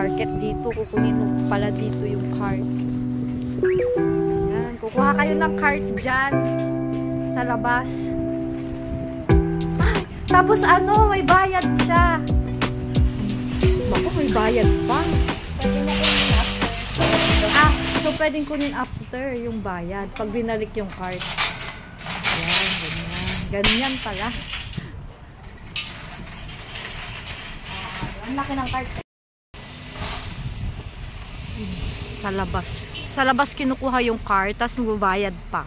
market dito. Kukunin mo pala dito yung cart. Yan. Kukuha kayo ng cart dyan. Sa labas. Ay, tapos ano, may bayad siya. Bako, may bayad pa. Pwede na kunin after. So pwedeng kunin after yung bayad. Pag binalik yung cart. Yan, ganyan. Ganyan pala. Ang laki ng cart. Sa labas. Sa labas kinukuha yung cart, tapos magbabayad pa.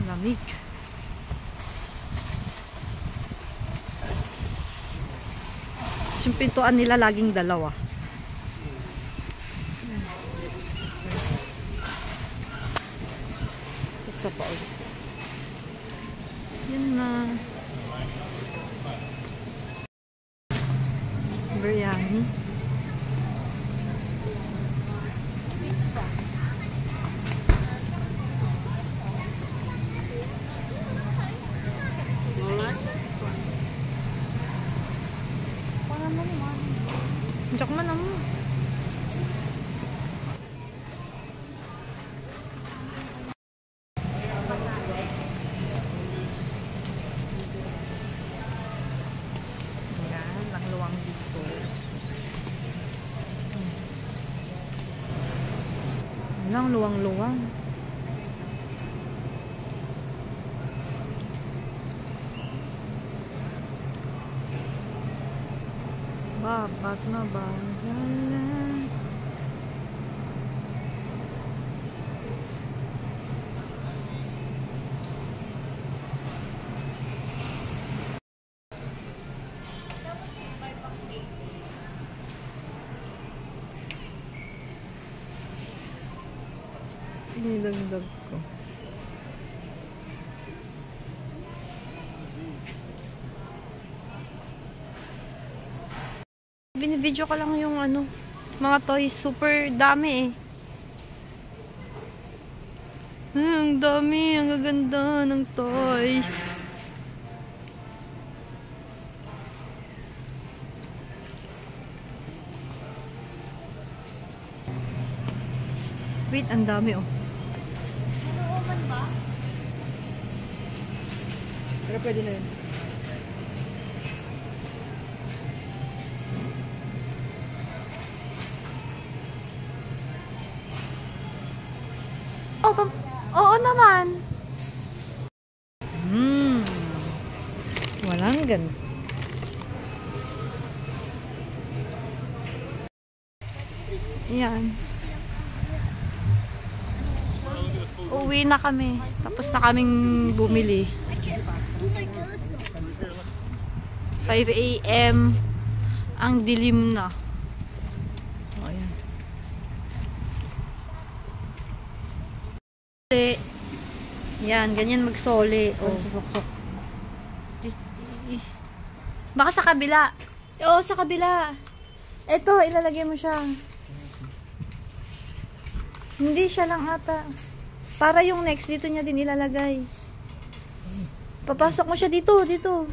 Lamig. Yung pintuan nila laging dalawa. Isa pa ulit. Yan na. Biryani. Diyak man naman. Yan, ang luwang dito. Ang luwang-luwang. Babat na bayan. Nilagdag ko. Binibidyo ko lang yung ano, mga toys. Super dami eh. Ang dami. Ang gaganda ng toys. Wait, ang dami oh. Ano ba? Pero pwede na yun. Oo naman. Walang ganun. Yan. Uwi na kami. Tapos na kaming bumili. 5 AM. Ang dilim na. Ayan. Yan, ganyan magsole. Oh. Susok-sok. Baka sa kabila. Oo, sa kabila. Ito, ilalagay mo siya. Hindi siya lang ata. Para yung next, dito niya din ilalagay. Papasok mo siya dito, dito.